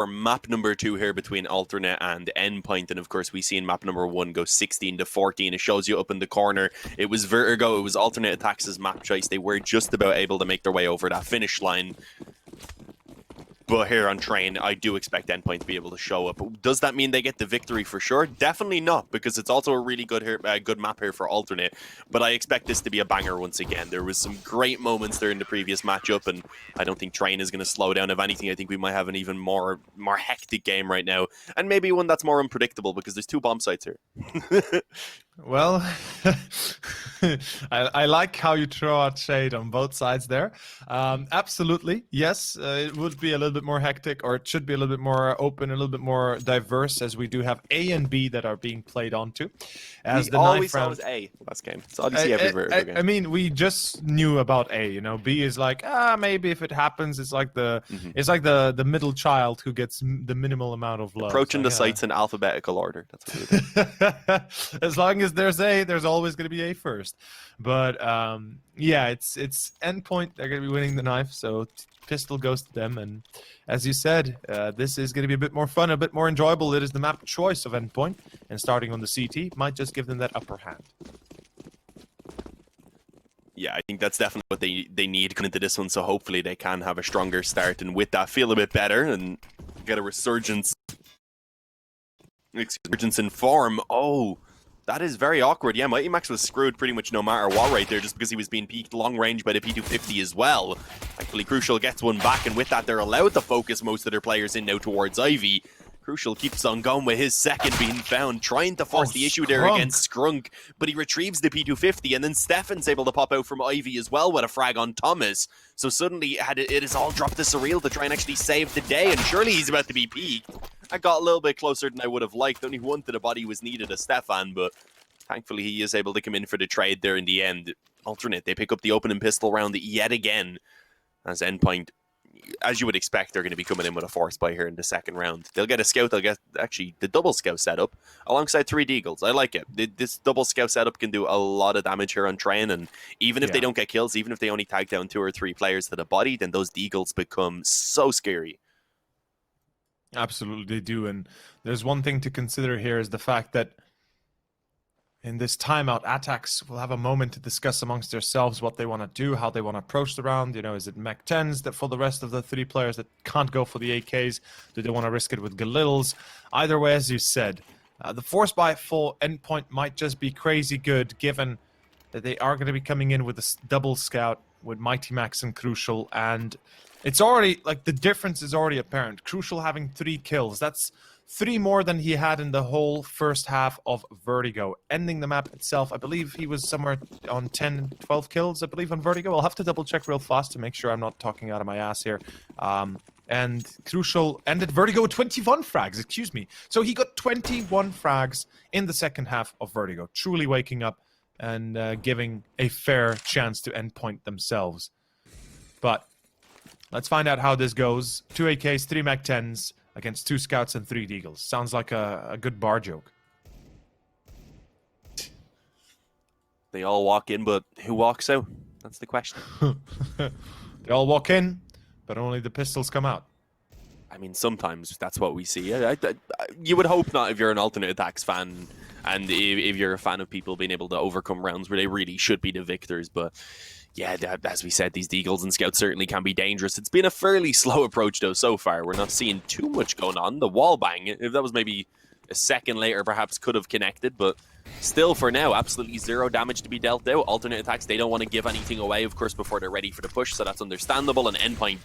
for map number 2 here between Alternate and Endpoint, and of course we see in map number 1 go 16-14. It shows you up in the corner. It was Vertigo, it was Alternate aTTaX' map choice. They were just about able to make their way over that finish line. But here on Train, I do expect Endpoint to be able to show up. Does that mean they get the victory for sure? Definitely not, because it's also a really good map here for Alternate. But I expect this to be a banger once again. There was some great moments there in the previous matchup, and I don't think Train is going to slow down. If anything, I think we might have an even more hectic game right now, and maybe one that's more unpredictable because there's 2 bomb sites here. Well, I like how you throw out shade on both sides there. Absolutely, yes, it would be a little bit more hectic, or it should be a little bit more open, a little bit more diverse, as we do have A and B that are being played onto. As we the always saw round was A last game. It's all you see every Vertigo game. I mean, we just knew about A. You know, B is like, maybe if it happens, it's like the middle child who gets the minimal amount of love. Approaching the sites in alphabetical order. That's what we do. As long as there's A, there's always going to be A first. But yeah, it's Endpoint. They're going to be winning the knife, so pistol goes to them. And as you said, this is going to be a bit more fun, a bit more enjoyable. It is the map choice of Endpoint, and starting on the CT might just give them that upper hand. Yeah, I think that's definitely what they need going into this one, so hopefully they can have a stronger start, and with that feel a bit better and get a resurgence in form. Oh, that is very awkward. Yeah, aTTaX was screwed pretty much no matter what right there, just because he was being peeked long range by the P250 as well. Thankfully, Crucial gets one back, and with that, they're allowed to focus most of their players in now towards Ivy. Crucial keeps on going with his second being found, trying to force the issue there against Skrunk, but he retrieves the P250, and then Stefan's able to pop out from Ivy as well with a frag on Thomas. So suddenly it has all dropped to Surreal to try and actually save the day, and surely he's about to be peaked. I got a little bit closer than I would have liked. Only one to the body was needed as Stefan, but thankfully he is able to come in for the trade there in the end. Alternate, they pick up the opening pistol round yet again, as Endpoint, as you would expect, they're going to be coming in with a force buy here in the second round. They'll get a scout, they'll get actually the double scout setup alongside 3 Deagles. I like it. This double scout setup can do a lot of damage here on Train, and even if they don't get kills, even if they only tag down 2 or 3 players to the body, then those Deagles become so scary. Absolutely, they do. And there's one thing to consider here is the fact that in this timeout, aTTaX will have a moment to discuss amongst themselves what they want to do, how they want to approach the round. You know, is it Mech 10s that for the rest of the 3 players that can't go for the AKs? Do they want to risk it with Galils? Either way, as you said, the force buy for Endpoint might just be crazy good, given that they are going to be coming in with a double scout with aTTaX and Crucial, and it's already, like, the difference is already apparent. Crucial having 3 kills. That's 3 more than he had in the whole first half of Vertigo. Ending the map itself, I believe he was somewhere on 10, 12 kills, I believe, on Vertigo. I'll have to double check real fast to make sure I'm not talking out of my ass here. And Crucial ended Vertigo with 21 frags, excuse me. So he got 21 frags in the second half of Vertigo. Truly waking up and giving a fair chance to Endpoint themselves. But let's find out how this goes. 2 AKs, 3 Mech 10s against 2 scouts and 3 Deagles. Sounds like a good bar joke. They all walk in, but who walks out? That's the question. They all walk in, but only the pistols come out. I mean, sometimes that's what we see. You would hope not if you're an Alternate aTTaX fan, and if you're a fan of people being able to overcome rounds where they really should be the victors, but yeah, as we said, these Deagles and Scouts certainly can be dangerous. It's been a fairly slow approach, though, so far. We're not seeing too much going on. The wall bang, if that was maybe a second later, perhaps could have connected, but still, for now, absolutely 0 damage to be dealt out. Alternate aTTaX, they don't want to give anything away, of course, before they're ready for the push, so that's understandable. And Endpoint,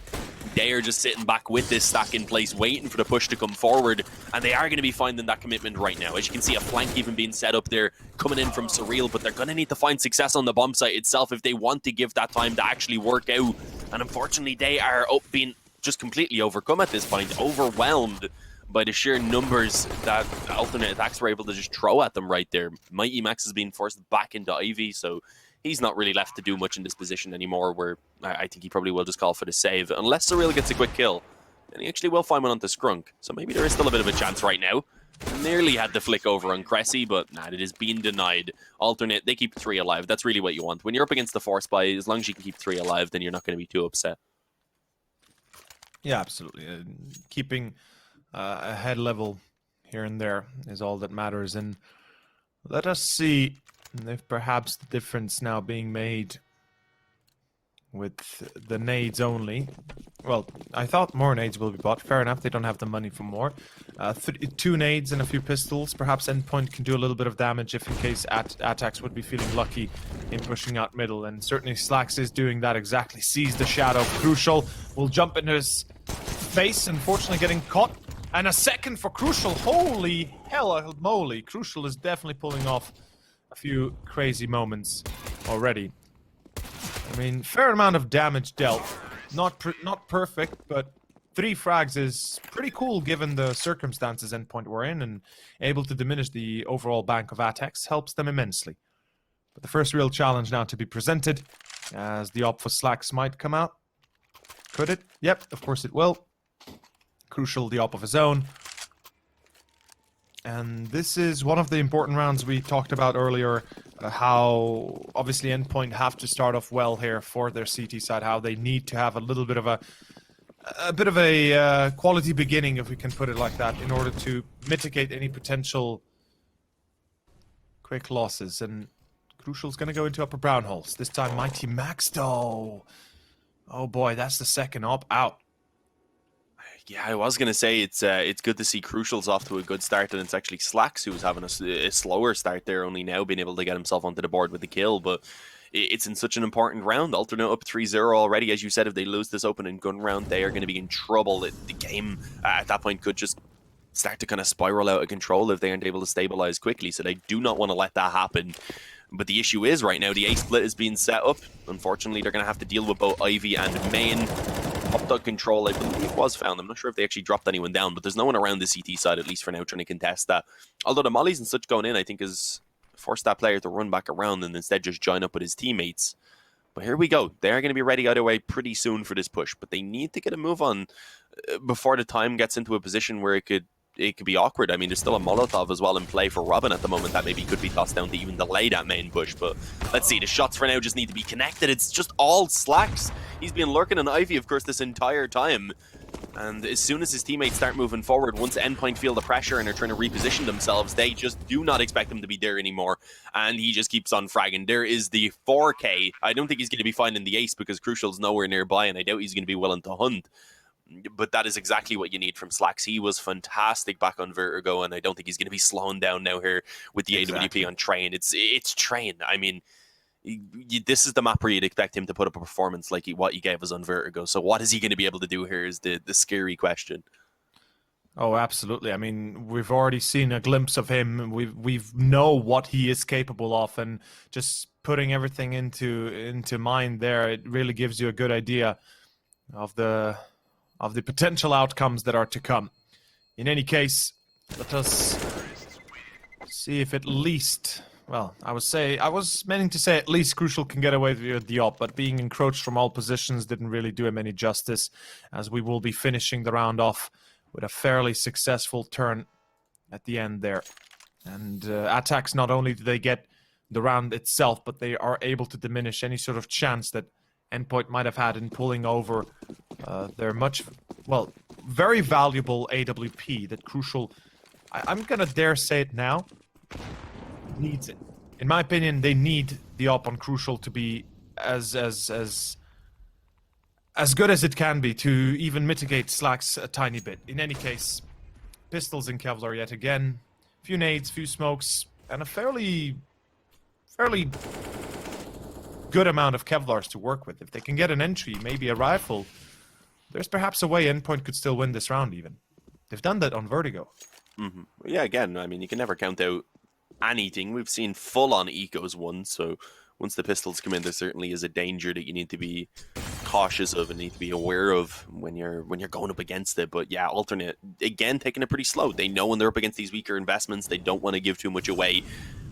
they are just sitting back with this stack in place, waiting for the push to come forward, and they are going to be finding that commitment right now. As you can see, a flank even being set up there, coming in from Surreal, but they're going to need to find success on the bomb site itself if they want to give that time to actually work out. And unfortunately, they are being just completely overcome at this point, overwhelmed by the sheer numbers that Alternate aTTaX were able to just throw at them right there. aTTaX is being forced back into Ivy, so he's not really left to do much in this position anymore, where I think he probably will just call for the save. Unless Surreal gets a quick kill, and he actually will find one onto Skrunk. So maybe there is still a bit of a chance right now. Nearly had the flick over on Cressy, but nah, it is being denied. Alternate, they keep 3 alive. That's really what you want. When you're up against the force buy, as long as you can keep 3 alive, then you're not going to be too upset. Yeah, absolutely. Keeping a head level here and there is all that matters. And let us see if perhaps the difference now being made with the nades only. Well, I thought more nades will be bought. Fair enough, they don't have the money for more. 2 nades and a few pistols. Perhaps Endpoint can do a little bit of damage if in case aTTaX would be feeling lucky in pushing out middle. And certainly Slacks is doing that exactly. Sees the shadow. Crucial will jump into his face, unfortunately getting caught. And a second for Crucial. Holy hell moly. Crucial is definitely pulling off a few crazy moments already. I mean, fair amount of damage dealt. Not perfect, but 3 frags is pretty cool given the circumstances Endpoint were in, and able to diminish the overall bank of aTTaX helps them immensely. But the first real challenge now to be presented, as the op for Slacks might come out. Could it? Yep, of course it will. Crucial, the op of his own. And this is one of the important rounds we talked about earlier, how obviously Endpoint have to start off well here for their CT side, how they need to have a little bit of a quality beginning, if we can put it like that, in order to mitigate any potential quick losses. And Crucial's going to go into upper brown holes. This time Mighty Max though. Oh boy, that's the second op out. Yeah, I was going to say it's good to see Crucial's off to a good start, and it's actually Slacks who was having a slower start there, only now being able to get himself onto the board with the kill. But it's in such an important round. Alternate up 3-0 already. As you said, if they lose this opening gun round, they are going to be in trouble. The game at that point could just start to kind of spiral out of control if they aren't able to stabilize quickly. So they do not want to let that happen. But the issue is right now the A split is being set up. Unfortunately, they're going to have to deal with both Ivy and Main. Top control, I believe, was found. I'm not sure if they actually dropped anyone down, but there's no one around the CT side, at least for now, trying to contest that. Although the mollies and such going in, I think, has forced that player to run back around and instead just join up with his teammates. But here we go. They're going to be ready either way pretty soon for this push, but they need to get a move on before the time gets into a position where it could be awkward. I mean, there's still a Molotov as well in play for Robin at the moment that maybe could be tossed down to even delay that main push. But let's see, the shots for now just need to be connected. It's just all Slacks. He's been lurking on Ivy, of course, this entire time. And as soon as his teammates start moving forward, once Endpoint feel the pressure and are trying to reposition themselves, they just do not expect him to be there anymore. And he just keeps on fragging. There is the 4K. I don't think he's going to be finding the ace because Crucial's nowhere nearby, and I doubt he's going to be willing to hunt. But that is exactly what you need from Slacks. He was fantastic back on Vertigo, and I don't think he's going to be slowing down now here with the AWP on Train. It's Train. I mean, this is the map where you'd expect him to put up a performance like what he gave us on Vertigo. So what is he going to be able to do here is the scary question. Oh, absolutely. I mean, we've already seen a glimpse of him. We've know what he is capable of, and just putting everything into mind there, it really gives you a good idea of the potential outcomes that are to come. In any case, let us see if at least, well, I was meaning to say at least Crucial can get away with the op, but being encroached from all positions didn't really do him any justice, as we will be finishing the round off with a fairly successful turn at the end there. And aTTaX, not only do they get the round itself, but they are able to diminish any sort of chance that Endpoint might have had in pulling over their very valuable AWP that Crucial, I'm gonna dare say it now, needs it. In my opinion, they need the op on Crucial to be as good as it can be to even mitigate Slacks a tiny bit. In any case, pistols and Kevlar yet again, few nades, few smokes, and a fairly good amount of Kevlars to work with. If they can get an entry, maybe a rifle, there's perhaps a way Endpoint could still win this round even. They've done that on Vertigo. Mm-hmm. Yeah, again, I mean, you can never count out anything. We've seen full-on ecos won, so once the pistols come in, there certainly is a danger that you need to be cautious of and need to be aware of when you're going up against it. But yeah, Alternate, again, taking it pretty slow. They know when they're up against these weaker investments, they don't want to give too much away.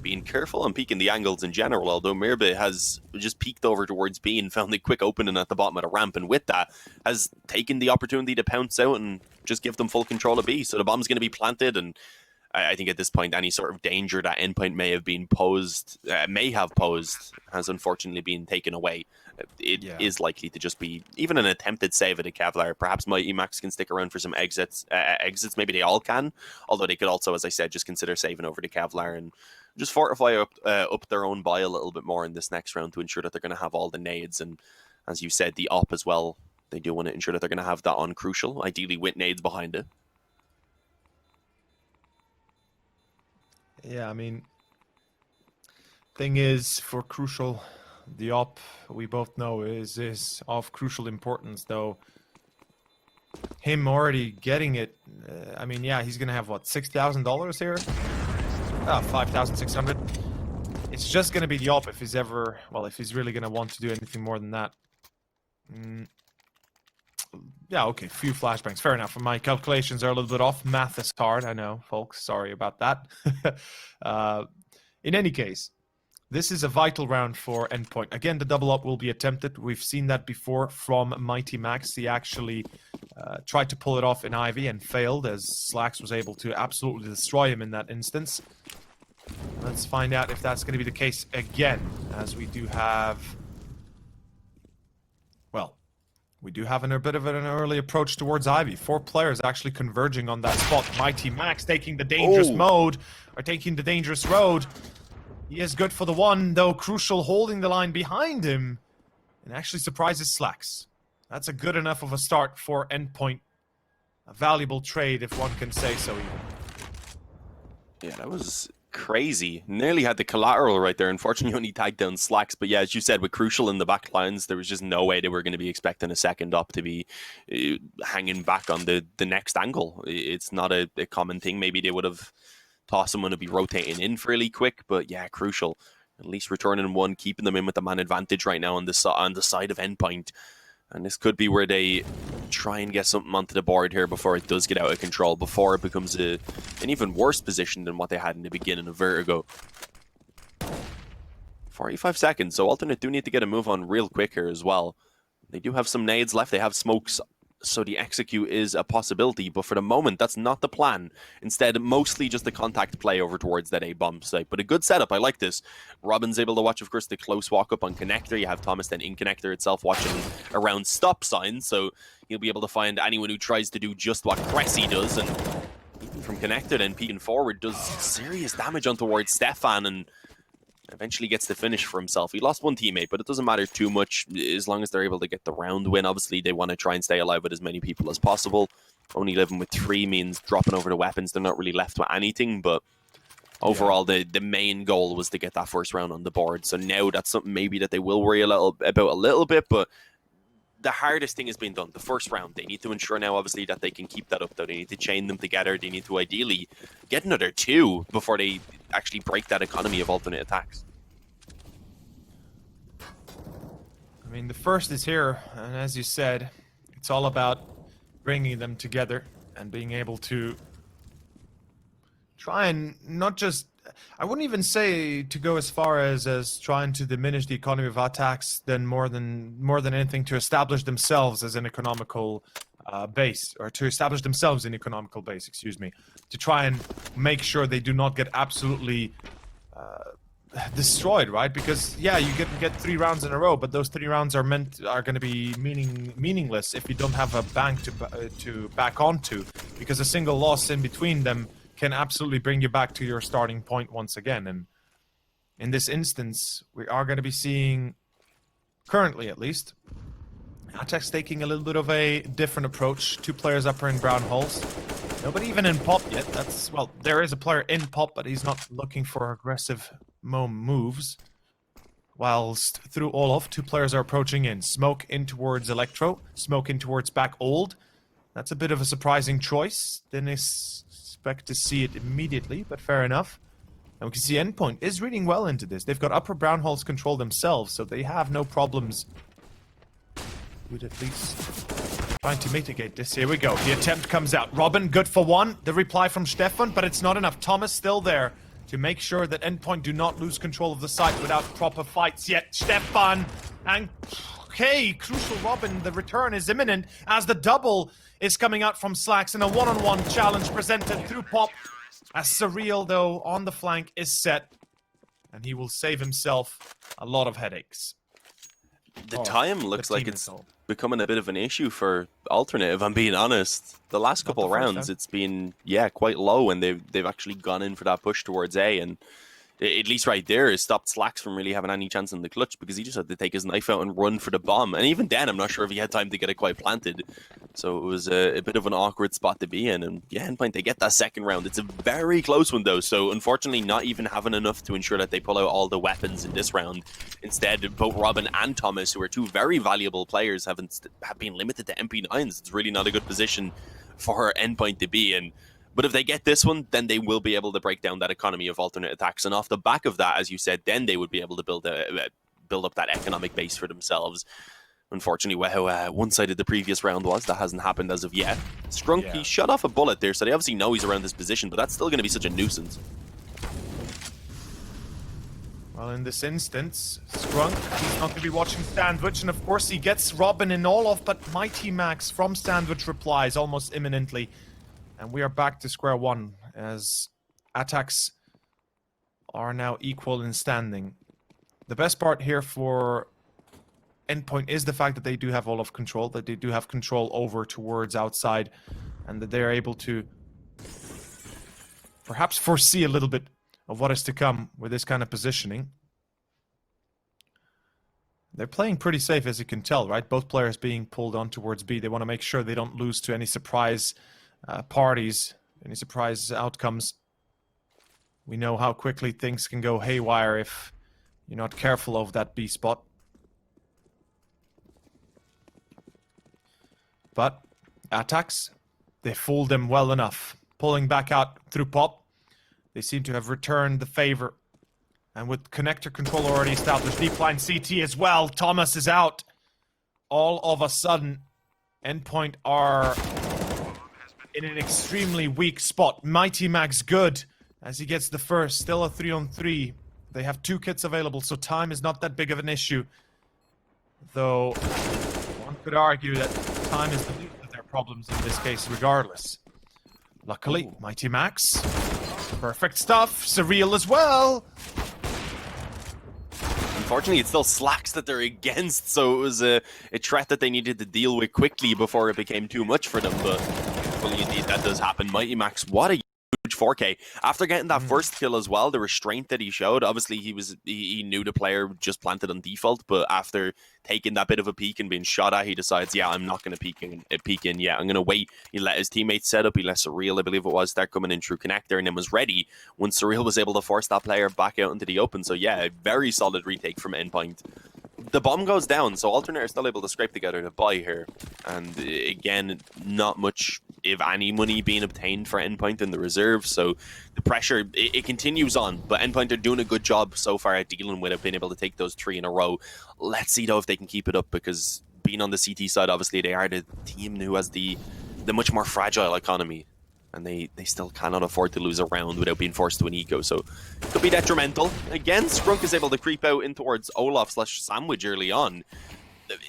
Being careful on peeking the angles in general, although Mirbe has just peeked over towards B and found a quick opening at the bottom of the ramp, and with that has taken the opportunity to pounce out and just give them full control of B. So the bomb's going to be planted, and I think at this point any sort of danger that Endpoint may have posed has unfortunately been taken away. it Yeah. is likely to just be even an attempted save at a Kevlar. Perhaps Mighty Max can stick around for some exits. Maybe they all can. Although they could also, as I said, just consider saving over to Kevlar and just fortify up their own buy a little bit more in this next round to ensure that they're going to have all the nades. And as you said, the op as well. They do want to ensure that they're going to have that on Crucial, ideally with nades behind it. Yeah, I mean, thing is, for Crucial, the op, we both know, is of crucial importance, though. Him already getting it, I mean, yeah, he's going to have, what, $6,000 here? Ah, 5,600. It's just going to be the op if he's ever, well, if he's really going to want to do anything more than that. Yeah, okay, few flashbangs. Fair enough. My calculations are a little bit off. Math is hard, I know, folks. Sorry about that. In any case, this is a vital round for Endpoint. Again, the double up will be attempted. We've seen that before from Mighty Max. He actually tried to pull it off in Ivy and failed, as Slax was able to absolutely destroy him in that instance. Let's find out if that's going to be the case again, as we do have... Well, we do have a bit of an early approach towards Ivy. 4 players actually converging on that spot. Mighty Max taking the dangerous mode, or taking the dangerous road. He is good for the one, though Crucial holding the line behind him, and actually surprises Slax. That's a good enough of a start for Endpoint. A valuable trade, if one can say so even. Yeah, that was crazy. Nearly had the collateral right there. Unfortunately, only tagged down Slacks. But yeah, as you said, with Crucial in the back lines, there was just no way they were going to be expecting a second up to be hanging back on the next angle. It's not a common thing. Maybe they would have thought someone would be rotating in fairly quick. But yeah, Crucial at least returning one, keeping them in with the man advantage right now on the side of Endpoint. And this could be where they try and get something onto the board here before it does get out of control, before it becomes an even worse position than what they had in the beginning of Vertigo. 45 seconds, so Alternate do need to get a move on real quick here as well. They do have some nades left, they have smokes, so the execute is a possibility, but for the moment, that's not the plan. Instead, mostly just a contact play over towards that A-bomb site. But a good setup, I like this. Robin's able to watch, of course, the close walk-up on Connector. You have Thomas then in Connector itself watching around stop signs, so he'll be able to find anyone who tries to do just what Cressy does, and even from Connector then peeking forward does serious damage on towards Stefan, and eventually gets the finish for himself. He lost one teammate, but it doesn't matter too much as long as they're able to get the round win. Obviously, they want to try and stay alive with as many people as possible. Only living with 3 means dropping over the weapons. They're not really left with anything, but overall, the main goal was to get that first round on the board. So now that's something maybe that they will worry about a little bit, but the hardest thing has been done. The first round, they need to ensure now, obviously, that they can keep that up, though. They need to chain them together. They need to ideally get another 2 before they actually break that economy of alternate attacks. I mean, the first is here, and as you said, it's all about bringing them together and being able to try and not just... I wouldn't even say to go as far as trying to diminish the economy of aTTaX, then more than anything to establish themselves as an economical base, or to establish themselves in economical base, excuse me, to try and make sure they do not get absolutely destroyed, right? Because yeah, you get 3 rounds in a row, but those 3 rounds are going to be meaningless if you don't have a bank to back onto, because a single loss in between them can absolutely bring you back to your starting point once again. And in this instance, we are going to be seeing, currently at least, aTTaX taking a little bit of a different approach. 2 players upper in brown holes. Nobody even in pop yet. That's, well, there is a player in pop, but he's not looking for aggressive moves. Whilst through Olaf, 2 players are approaching in. Smoke in towards Electro, Smoke in towards back old. That's a bit of a surprising choice. Didn't expect to see it immediately, but fair enough. And we can see Endpoint is reading well into this. They've got upper brown holes controlled themselves, so they have no problems with at least trying to mitigate this. Here we go. The attempt comes out. Robin, good for 1. The reply from Stefan, but it's not enough. Thomas still there to make sure that Endpoint do not lose control of the site without proper fights yet. Stefan, and okay, Crucial Robin, the return is imminent as the double is coming out from Slacks, and a one-on-one challenge presented through Pop. As Surreal, though, on the flank is set, and he will save himself a lot of headaches. The Oh, time the looks like team it's is all- becoming a bit of an issue for alternate, if I'm being honest. The last Not couple the of first rounds, time. it's been quite low, and they've actually gone in for that push towards A, and at least right there, it stopped Slacks from really having any chance in the clutch because he just had to take his knife out and run for the bomb. And even then, I'm not sure if he had time to get it quite planted. So it was a bit of an awkward spot to be in. And yeah, Endpoint, they get that second round. It's a very close one, though. So unfortunately, not even having enough to ensure that they pull out all the weapons in this round. Instead, both Robin and Thomas, who are two very valuable players, have been limited to MP9s. It's really not a good position for Endpoint to be in. But if they get this one, then they will be able to break down that economy of alternate attacks. And off the back of that, as you said, then they would be able to build up that economic base for themselves. Unfortunately, how one-sided the previous round was, that hasn't happened as of yet. Strunk, he shut off a bullet there, so they obviously know he's around this position, but that's still going to be such a nuisance. Well, in this instance, Strunk, he's not going to be watching Sandwich, and of course he gets Robin in all of, but Mighty Max from Sandwich replies almost imminently. And we are back to square one, as aTTaX are now equal in standing. The best part here for Endpoint is the fact that they do have all of control, that they do have control over towards outside, and that they're able to perhaps foresee a little bit of what is to come with this kind of positioning. They're playing pretty safe, as you can tell, right? Both players being pulled on towards B. They want to make sure they don't lose to any surprise parties, any surprise outcomes. We know how quickly things can go haywire if you're not careful of that B spot. But aTTaX, they fooled them well enough. Pulling back out through Pop, they seem to have returned the favor. And with connector control already established, deep line CT as well, Thomas is out. All of a sudden, Endpoint are in an extremely weak spot. Mighty Max good as he gets the first. Still a 3-on-3. They have 2 kits available, so time is not that big of an issue. Though, one could argue that time is the least of their problems in this case, regardless. Luckily, Mighty Max. Perfect stuff. Surreal as well. Unfortunately, it's still Slacks that they're against, so it was a threat that they needed to deal with quickly before it became too much for them, but hopefully indeed that does happen. Mighty Max, what a huge 4K. After getting that first kill as well, the restraint that he showed, obviously he knew the player just planted on default, but after taking that bit of a peek and being shot at, he decides, yeah, I'm not going to peek in yet. I'm going to wait. He let his teammates set up. He let Surreal, I believe it was, start coming in through connector, and then was ready when Surreal was able to force that player back out into the open. So yeah, a very solid retake from Endpoint. The bomb goes down, so Alternate are still able to scrape together to buy here. And again, not much, if any, money being obtained for Endpoint in the reserve, so the pressure, it continues on. But Endpoint are doing a good job so far at dealing with it, being able to take those 3 in a row. Let's see, though, if they can keep it up, because being on the CT side, obviously, they are the team who has the much more fragile economy. And they still cannot afford to lose a round without being forced to an eco, so it could be detrimental. Again, Scrunk is able to creep out in towards Olaf/Sandwich early on.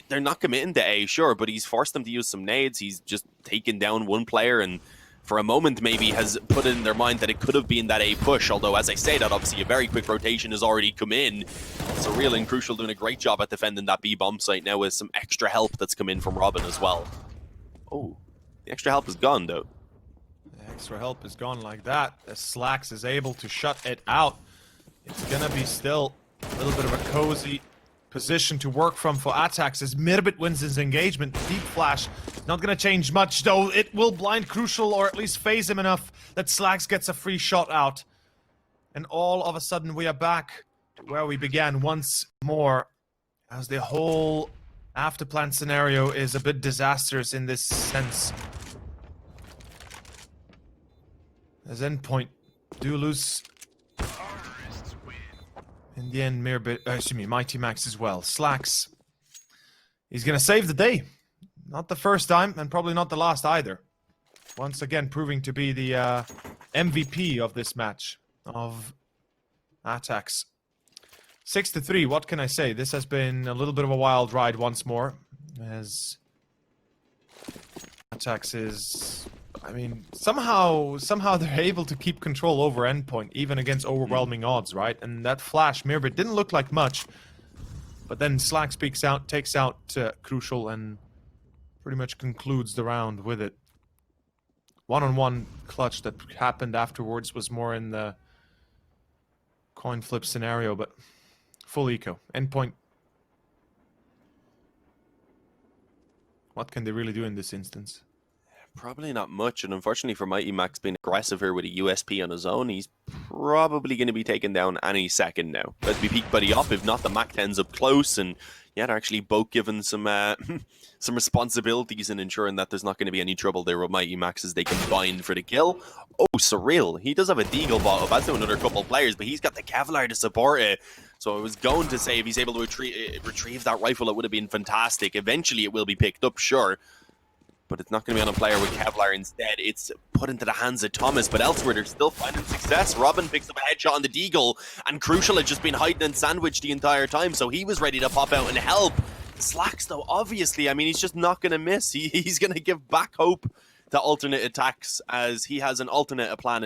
They're not committing to A, sure, but he's forced them to use some nades. He's just taken down one player, and for a moment maybe has put it in their mind that it could have been that A push, although as I say that, obviously a very quick rotation has already come in. So Real and Crucial doing a great job at defending that B bomb site now with some extra help that's come in from Robin as well. Oh, the extra help is gone, though. Extra help is gone like that, as Slacks is able to shut it out. It's gonna be still a little bit of a cozy position to work from for aTTaX as Mirbit wins his engagement. Deep Flash not gonna change much, though. It will blind Crucial, or at least phase him enough that Slacks gets a free shot out. And all of a sudden we are back to where we began once more, as the whole afterplan scenario is a bit disastrous in this sense. As Endpoint do lose in the end, Mighty Max as well. Slacks, he's gonna save the day. Not the first time, and probably not the last either. Once again, proving to be the MVP of this match of aTTaX. 6-3. What can I say? This has been a little bit of a wild ride once more, as aTTaX is. I mean, somehow they're able to keep control over Endpoint, even against overwhelming odds, right? And that flash, Mirbit, didn't look like much. But then Slack speaks out, takes out Crucial, and pretty much concludes the round with it. One-on-one clutch that happened afterwards was more in the coin flip scenario, but full eco. Endpoint. What can they really do in this instance? Probably not much, and unfortunately for Mighty Max being aggressive here with a USP on his own, he's probably going to be taken down any second now. Let's be peek buddy up, if not the Mac 10's up close, and yeah, they're actually both given some some responsibilities in ensuring that there's not going to be any trouble there with Mighty Max as they combine for the kill. Oh, Surreal, he does have a Deagle bot up, as do another couple of players, but he's got the Kevlar to support it. So I was going to say if he's able to retrieve that rifle, it would have been fantastic. Eventually it will be picked up, sure. But it's not going to be on a player with Kevlar. Instead, it's put into the hands of Thomas. But elsewhere, they're still finding success. Robin picks up a headshot on the Deagle, and Crucial had just been hiding and sandwiched the entire time, so he was ready to pop out and help. Slacks, though, obviously, I mean, he's just not going to miss. He's going to give back hope to alternate attacks, as he has an alternate plan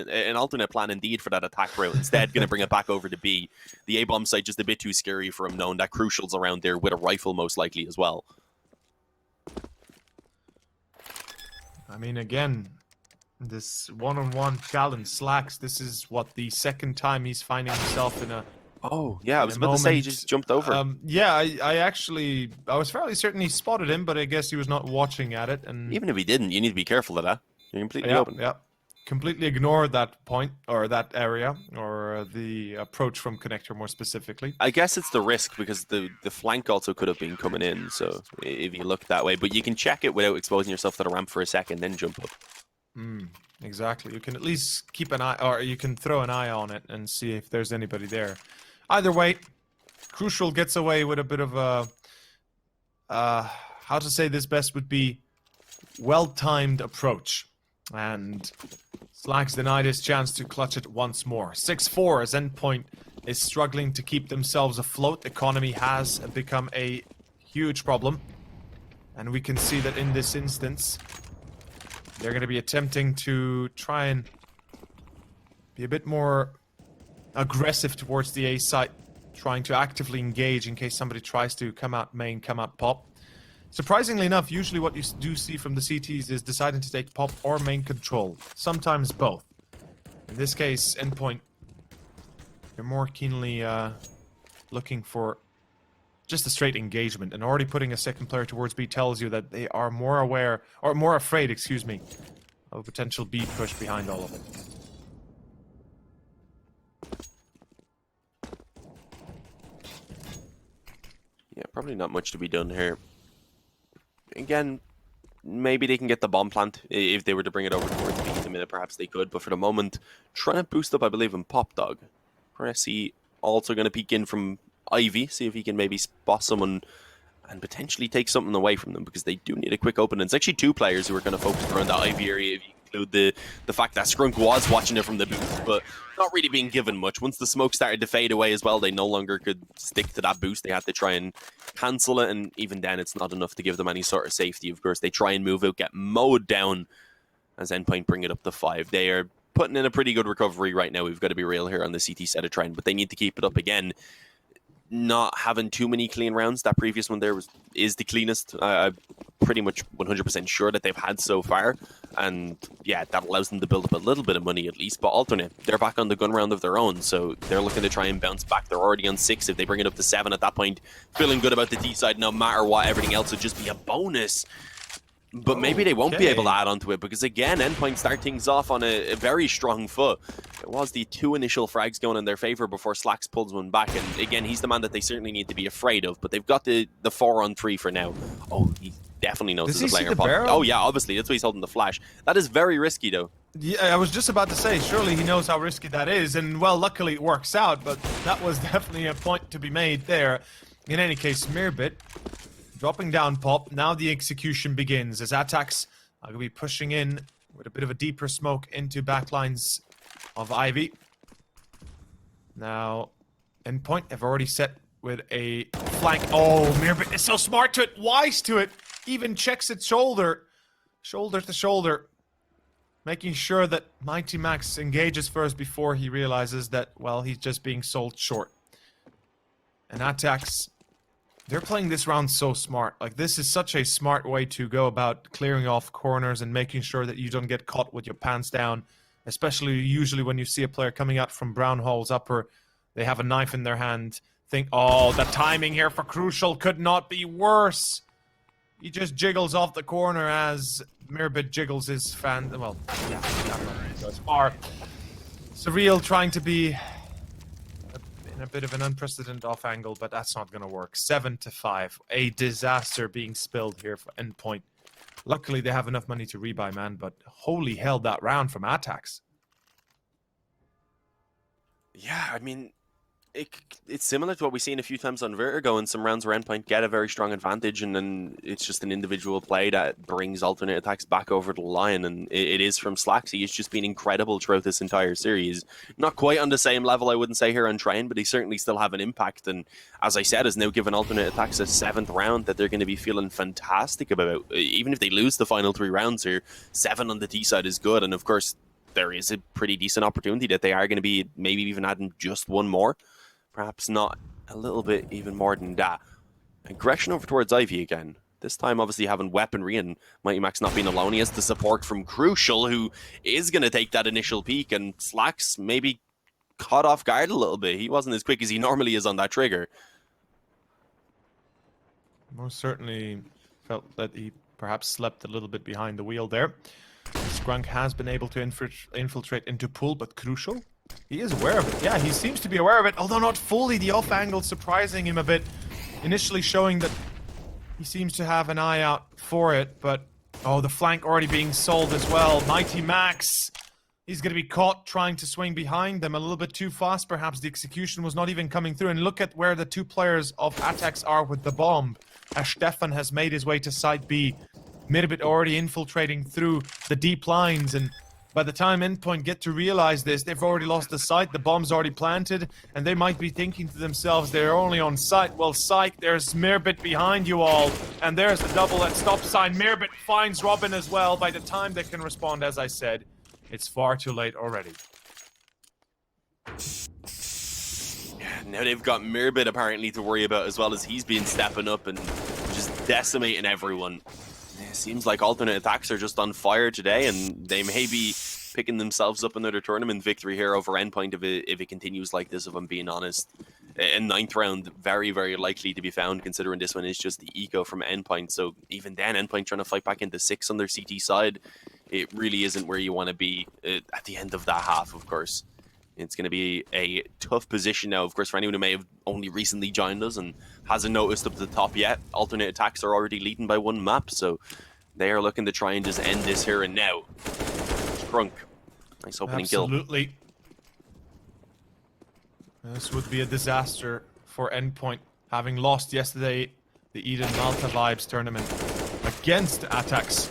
indeed for that attack route. Instead, going to bring it back over to B. The A-bomb site just a bit too scary for him, knowing that Crucial's around there with a rifle most likely as well. I mean, again, this one-on-one challenge, Slacks, this is what, the second time he's finding himself in a... Oh, yeah, I was about to say he just jumped over. Yeah, I was fairly certain he spotted him, but I guess he was not watching at it. And even if he didn't, you need to be careful of that. You're completely open. Yeah, completely ignored that point, or that area, or the approach from Connector more specifically. I guess it's the risk, because the flank also could have been coming in, so if you look that way. But you can check it without exposing yourself to the ramp for a second, then jump up. Exactly. You can at least keep an eye, or you can throw an eye on it and see if there's anybody there. Either way, Crucial gets away with a bit of a... how to say this best would be well-timed approach. And Slacks denied his chance to clutch it once more. 6-4 as Endpoint is struggling to keep themselves afloat. Economy has become a huge problem. And we can see that in this instance, they're going to be attempting to try and be a bit more aggressive towards the A site, trying to actively engage in case somebody tries to come out main, come out pop. Surprisingly enough, usually what you do see from the CTs is deciding to take pop or main control. Sometimes both. In this case, Endpoint, they're more keenly looking for just a straight engagement. And already putting a second player towards B tells you that they are more aware, or more afraid, excuse me, of a potential B push behind all of it. Yeah, probably not much to be done here. Again, maybe they can get the bomb plant if they were to bring it over towards B in a minute. Perhaps they could, but for the moment, trying to boost up, I believe, in Pop Dog. Pressy also going to peek in from Ivy, see if he can maybe spot someone and potentially take something away from them, because they do need a quick opening. It's actually two players who are going to focus around that Ivy area, if you include the fact that Skrunk was watching it from the boost, but not really being given much. Once the smoke started to fade away as well, they no longer could stick to that boost. They had to try and cancel it, and even then it's not enough to give them any sort of safety. Of course, they try and move out, get mowed down as Endpoint bring it up to 5. They are putting in a pretty good recovery right now. We've got to be real here on the CT set of trying, but they need to keep it up again. Not having too many clean rounds. That previous one there is the cleanest. I'm pretty much 100% sure that they've had so far. And yeah, that allows them to build up a little bit of money at least. But alternate, they're back on the gun round of their own. So they're looking to try and bounce back. They're already on 6. If they bring it up to 7 at that point, feeling good about the D side no matter what. Everything else would just be a bonus. But maybe they won't be able to add onto it, because again, Endpoint start things off on a very strong foot. It was the 2 initial frags going in their favor before Slacks pulls one back, and again, he's the man that they certainly need to be afraid of, but they've got the 4-on-3 for now. Oh, he definitely knows there's a player pop. Oh yeah, obviously, that's why he's holding the flash. That is very risky though. Yeah, I was just about to say, surely he knows how risky that is, and well, luckily it works out, but that was definitely a point to be made there. In any case, Mirbit dropping down pop. Now the execution begins as aTTaX are going to be pushing in with a bit of a deeper smoke into backlines of Ivy. Now, Endpoint have already set with a flank. Oh, Mirbit is so smart to it, wise to it. Even checks its shoulder to shoulder, making sure that Mighty Max engages first before he realizes that, well, he's just being sold short. And aTTaX They're playing this round so smart. Like, this is such a smart way to go about clearing off corners and making sure that you don't get caught with your pants down. Especially usually when you see a player coming out from brown holes upper, they have a knife in their hand. Think, oh, the timing here for Crucial could not be worse. He just jiggles off the corner as Mirbit jiggles his fan. Well, yeah, that goes far. Surreal trying to be in a bit of an unprecedented off angle, but that's not going to work. 7-5. A disaster being spilled here for Endpoint. Luckily, they have enough money to rebuy, man, but holy hell, that round from aTTaX. Yeah, I mean, it's similar to what we've seen a few times on Vertigo in some rounds where Endpoint get a very strong advantage, and then it's just an individual play that brings alternate aTTaX back over the line, and it is from Slacks. He's just been incredible throughout this entire series. Not quite on the same level, I wouldn't say, here on Train, but he certainly still have an impact, and as I said, has now given alternate aTTaX a 7th round that they're going to be feeling fantastic about. Even if they lose the final 3 rounds here, 7 on the T side is good, and of course, there is a pretty decent opportunity that they are going to be maybe even adding just one more. Perhaps not a little bit even more than that. Aggression over towards Ivy again. This time, obviously, having weaponry and Mighty Max not being alone. He has the support from Crucial, who is going to take that initial peek, and Slacks maybe caught off guard a little bit. He wasn't as quick as he normally is on that trigger. Most certainly felt that he perhaps slept a little bit behind the wheel there. Skrunk has been able to infiltrate into pool, but Crucial, he is aware of it. Yeah, he seems to be aware of it, although not fully. The off angle surprising him a bit, initially showing that he seems to have an eye out for it, but oh, the flank already being sold as well. Mighty Max, he's going to be caught trying to swing behind them a little bit too fast. Perhaps the execution was not even coming through, and look at where the 2 players of aTTaX are with the bomb, as Stefan has made his way to side B. Mirbit already infiltrating through the deep lines, and by the time Endpoint get to realize this, they've already lost the site, the bomb's already planted, and they might be thinking to themselves, they're only on site. Well, psych, there's Mirbit behind you all, and there's the double at stop sign. Mirbit finds Robin as well. By the time they can respond, as I said, it's far too late already. Now they've got Mirbit apparently to worry about as well, as he's been stepping up and just decimating everyone. It seems like alternate aTTaX are just on fire today, and they may be picking themselves up another tournament victory here over Endpoint if it continues like this, if I'm being honest. In 9th round, very, very likely to be found, considering this one is just the eco from Endpoint. So even then, Endpoint trying to fight back into 6 on their CT side, it really isn't where you want to be at the end of that half, of course. It's going to be a tough position now, of course, for anyone who may have only recently joined us and hasn't noticed up to the top yet. Alternate aTTaX are already leading by 1 map, so they are looking to try and just end this here and now. Crunk. Nice opening kill. Absolutely. This would be a disaster for Endpoint, having lost yesterday the Eden Malta Vibes tournament against aTTaX,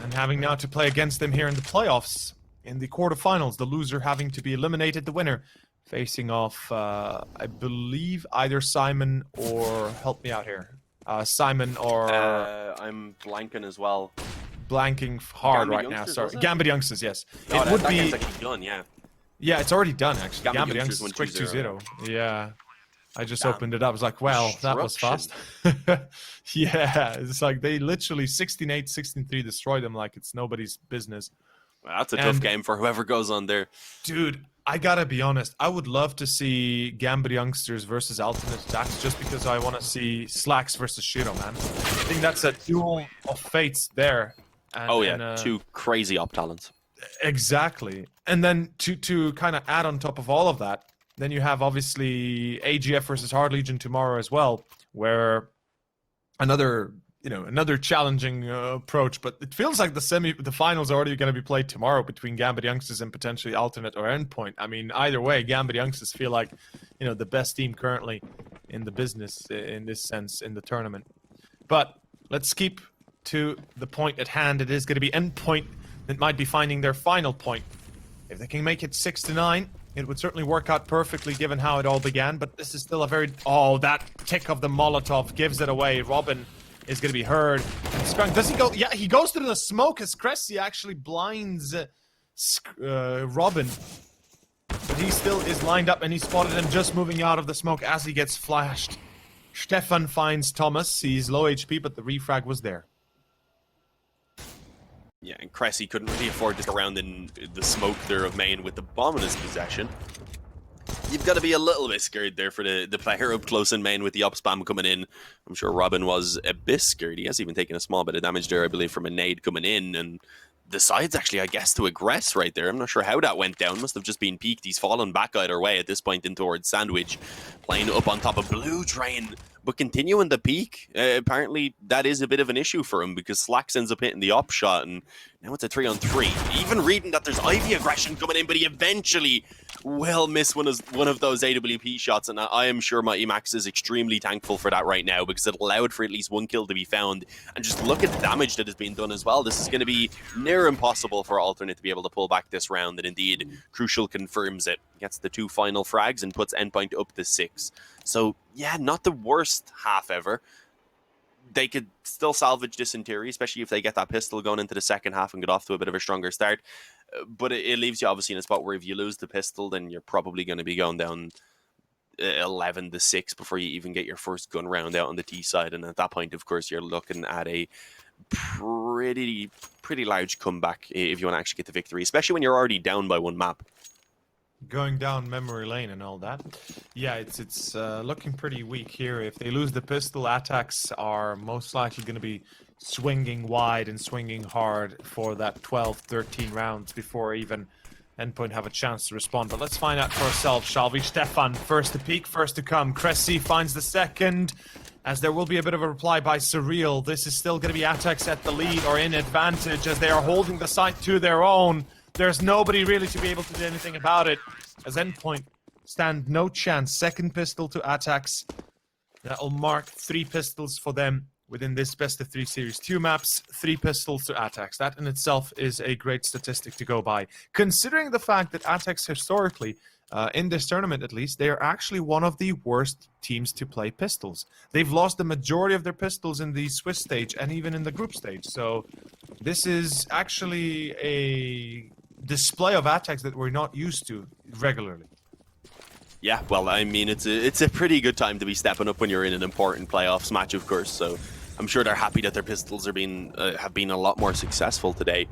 and having now to play against them here in the playoffs. In the quarterfinals, the loser having to be eliminated, the winner facing off, I believe, either Simon or... Help me out here. Simon or... I'm blanking as well. Blanking hard Gambit right now, Youngsters, sorry. was it? Gambit Youngsters, yes. Oh, It would that be... game's actually done, yeah. Yeah, it's already done, actually. Gambit Gambit Youngsters Youngsters, won quick 2-0. 2-0. Yeah. I just Damn. opened it up. I was like, well, that was fast. Yeah, it's like they literally 16-8, 16-3 destroyed them like it's nobody's business. Well, that's a tough game for whoever goes on there. Dude, I gotta be honest. I would love to see Gambit Youngsters versus Alternate aTTaX just because I want to see Slacks versus Shiro, man. I think that's a duel of fates there. And, 2 crazy op talents. Exactly. And then to kind of add on top of all of that, then you have obviously AGF versus Hard Legion tomorrow as well, where another challenging approach, but it feels like the finals are already going to be played tomorrow between Gambit Youngsters and potentially Alternate or Endpoint. I mean, either way, Gambit Youngsters feel like, the best team currently in the business in this sense in the tournament. But let's keep to the point at hand. It is going to be Endpoint that might be finding their final point. If they can make it 6-9, it would certainly work out perfectly given how it all began, but this is still a very... Oh, that tick of the Molotov gives it away. Robin is going to be heard. And Skrunk, does he go? Yeah, he goes through the smoke as Cressy actually blinds Robin. But he still is lined up, and he spotted him just moving out of the smoke as he gets flashed. Stefan finds Thomas. He's low HP, but the refrag was there. Yeah, and Cressy couldn't really afford to go around in the smoke there of main with the bomb in his possession. You've got to be a little bit scared there for the player up close in main with the up spam coming in. I'm sure Robin was a bit scared. He has even taken a small bit of damage there, I believe, from a nade coming in, and decides actually, I guess, to aggress right there. I'm not sure how that went down. Must have just been peaked. He's fallen back either way at this point in towards Sandwich, playing up on top of Blue Drain, but continuing the peak. Apparently, that is a bit of an issue for him because Slacks ends up hitting the op shot, and now it's a 3-on-3. Even reading that there's Ivy aggression coming in, but he eventually will miss one of those AWP shots, and I am sure Mighty Max is extremely thankful for that right now because it allowed for at least one kill to be found. And just look at the damage that has been done as well. This is going to be near impossible for Alternate to be able to pull back this round, and indeed, Crucial confirms it. Gets the 2 final frags and puts Endpoint up to 6. So, yeah, not the worst half ever. They could still salvage this in theory, especially if they get that pistol going into the second half and get off to a bit of a stronger start. But it leaves you obviously in a spot where if you lose the pistol, then you're probably going to be going down 11-6 before you even get your first gun round out on the T side. And at that point, of course, you're looking at a pretty large comeback if you want to actually get the victory, especially when you're already down by 1 map. Going down memory lane and all that. Yeah, it's looking pretty weak here. If they lose the pistol, aTTaX are most likely going to be swinging wide and swinging hard for that 12-13 rounds before even Endpoint have a chance to respond. But let's find out for ourselves, shall we? Stefan, first to peek, first to come. Cressy finds the second, as there will be a bit of a reply by Surreal. This is still going to be aTTaX at the lead or in advantage as they are holding the site to their own. There's nobody really to be able to do anything about it, as Endpoint stand no chance. Second pistol to aTTaX. That'll mark 3 pistols for them within this best of 3 series. 2 maps, 3 pistols to aTTaX. That in itself is a great statistic to go by. Considering the fact that aTTaX historically, in this tournament at least, they are actually one of the worst teams to play pistols. They've lost the majority of their pistols in the Swiss stage and even in the group stage. So this is actually a display of aTTaX that we're not used to regularly. Yeah, well, I mean, it's a pretty good time to be stepping up when you're in an important playoffs match, of course. So I'm sure they're happy that their pistols are have been a lot more successful today.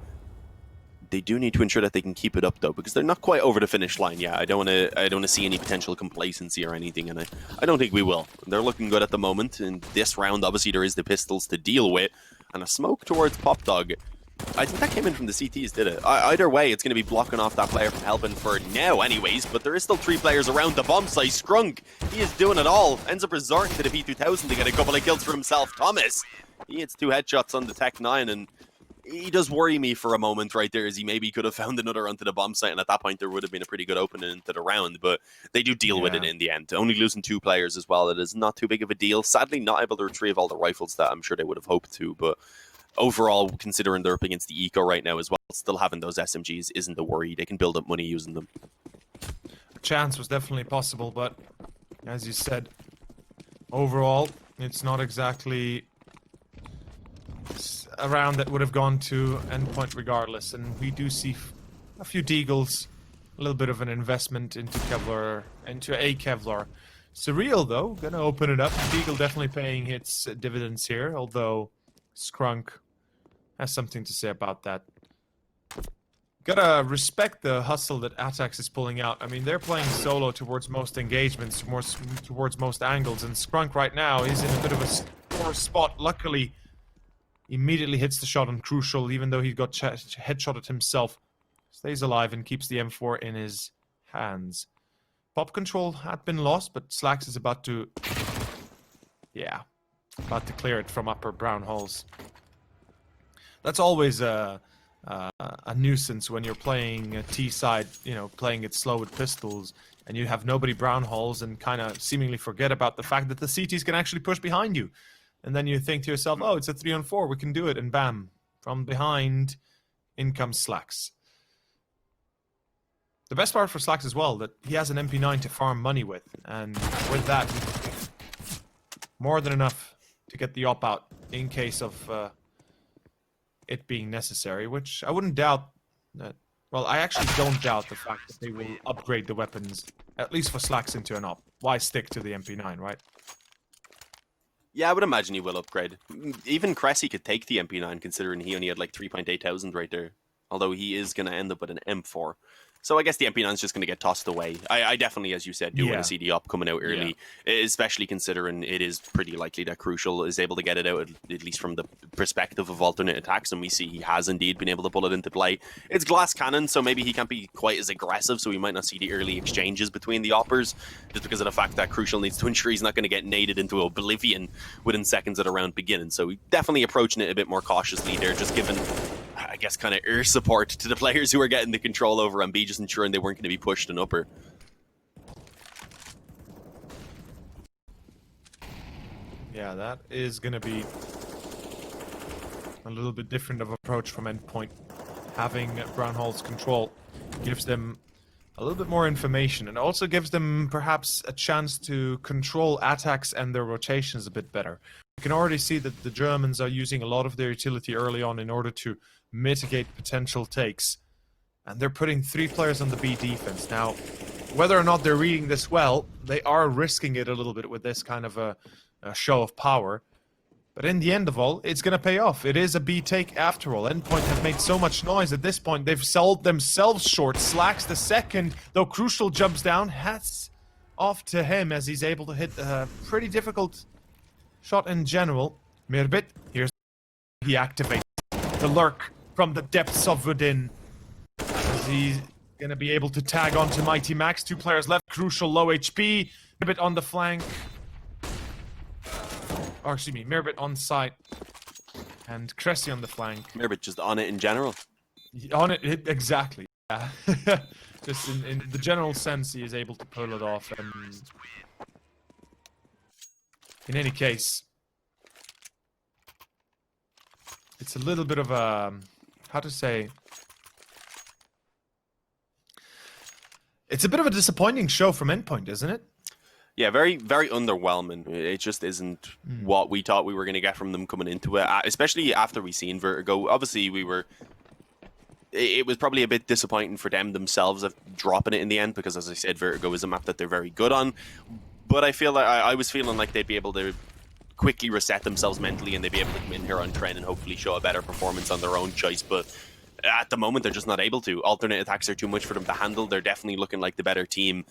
They do need to ensure that they can keep it up though, because they're not quite over the finish line yet. I don't want to see any potential complacency or anything, and I don't think we will. They're looking good at the moment. In this round, obviously, there is the pistols to deal with, and a smoke towards Pop Dog. I think that came in from the CTs, did it? Either way, it's going to be blocking off that player from helping for now anyways, but there is still 3 players around the bomb site. Scrunk, he is doing it all. Ends up resorting to the P2000 to get a couple of kills for himself. Thomas, he hits 2 headshots on the Tech 9, and he does worry me for a moment right there, as he maybe could have found another onto the bomb site, and at that point there would have been a pretty good opening into the round, but they do deal with it in the end. Only losing 2 players as well, it is not too big of a deal. Sadly, not able to retrieve all the rifles that I'm sure they would have hoped to, but overall, considering they're up against the eco right now as well, still having those SMGs isn't a worry. They can build up money using them. A chance was definitely possible, but as you said, overall, it's not exactly a round that would have gone to Endpoint regardless. And we do see a few deagles, a little bit of an investment into Kevlar, into a Kevlar. Surreal, though, gonna open it up. Deagle definitely paying its dividends here, although Scrunk has something to say about that. Gotta respect the hustle that aTTaX is pulling out. I mean, they're playing solo towards most engagements, towards most angles, and Scrunk right now is in a bit of a poor spot. Luckily, immediately hits the shot on Crucial, even though he got headshotted himself. Stays alive and keeps the M4 in his hands. Pop control had been lost, but Slacks is about to... yeah, about to clear it from upper brown holes. That's always a nuisance when you're playing a T side, you know, playing it slow with pistols, and you have nobody brown holes and kind of seemingly forget about the fact that the CTs can actually push behind you. And then you think to yourself, oh, it's a 3-on-4, we can do it, and bam, from behind, in comes Slacks. The best part for Slacks as well, that he has an MP9 to farm money with, and with that, more than enough to get the op out in case of it being necessary, which I wouldn't doubt that. Well, I actually don't doubt the fact that they will upgrade the weapons, at least for Slacks, into an op. Why stick to the MP9, right? Yeah, I would imagine he will upgrade. Even Cressy could take the MP9, considering he only had like 3.8 thousand right there. Although he is going to end up with an M4. So I guess the MP9 is just going to get tossed away. I definitely, as you said, do want to see the op coming out early, especially considering it is pretty likely that Crucial is able to get it out, at least from the perspective of alternate attacks, and we see he has indeed been able to pull it into play. It's glass cannon, so maybe he can't be quite as aggressive, so we might not see the early exchanges between the oppers, just because of the fact that Crucial needs to ensure he's not going to get naded into oblivion within seconds of the round beginning. So definitely approaching it a bit more cautiously there, just given, I guess, kind of air support to the players who are getting the control over and B, just ensuring they weren't going to be pushed and upper. Yeah, that is going to be a little bit different of approach from Endpoint. Having Brownhall's control gives them a little bit more information, and also gives them perhaps a chance to control attacks and their rotations a bit better. You can already see that the Germans are using a lot of their utility early on in order to mitigate potential takes. And they're putting 3 players on the B defense. Now, whether or not they're reading this well, they are risking it a little bit with this kind of a show of power. But in the end of all, it's going to pay off. It is a B take after all. Endpoint have made so much noise at this point. They've sold themselves short. Slacks the second, though Crucial jumps down. Hats off to him as he's able to hit a pretty difficult shot in general. Mirbit, here's he activates the lurk from the depths of within. As he's going to be able to tag onto Mighty Max. 2 players left. Crucial low HP. Mirbit on the flank. Or excuse me, Mirbit on site. And Cressy on the flank. Mirbit just on it in general. On it, exactly. Yeah. Just in the general sense, he is able to pull it off. And in any case, it's a little bit of a, how to say, it's a bit of a disappointing show from Endpoint, isn't it? Yeah, very, very underwhelming. It just isn't what we thought we were going to get from them coming into it, especially after we seen Vertigo. Obviously, it was probably a bit disappointing for them themselves of dropping it in the end, because, as I said, Vertigo is a map that they're very good on. But I feel like I was feeling like they'd be able to quickly reset themselves mentally, and they'd be able to come in here on trend and hopefully show a better performance on their own choice. But at the moment, they're just not able to. Alternate attacks are too much for them to handle. They're definitely looking like the better team.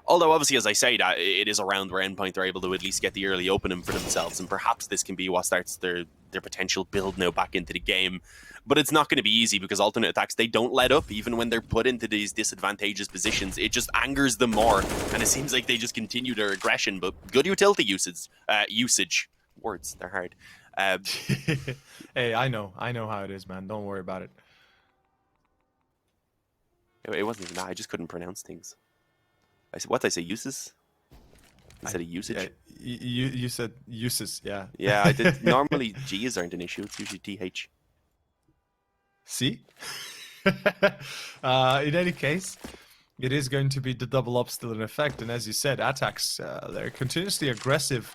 Although, obviously, as I say, that it is a round where Endpoint are able to at least get the early opening for themselves, and perhaps this can be what starts their potential build now back into the game. But it's not going to be easy, because alternate attacks, they don't let up, even when they're put into these disadvantageous positions. It just angers them more, and it seems like they just continue their aggression. But good utility usage. Words, they're hard. Hey, I know how it is, man. Don't worry about it. It wasn't even that. I just couldn't pronounce things. What did I say? Uses? Instead of usage? You said uses, yeah. Yeah, I did. Normally, G's aren't an issue. It's usually TH. See? In any case, it is going to be the double up still in effect. And as you said, aTTaX, they're continuously aggressive.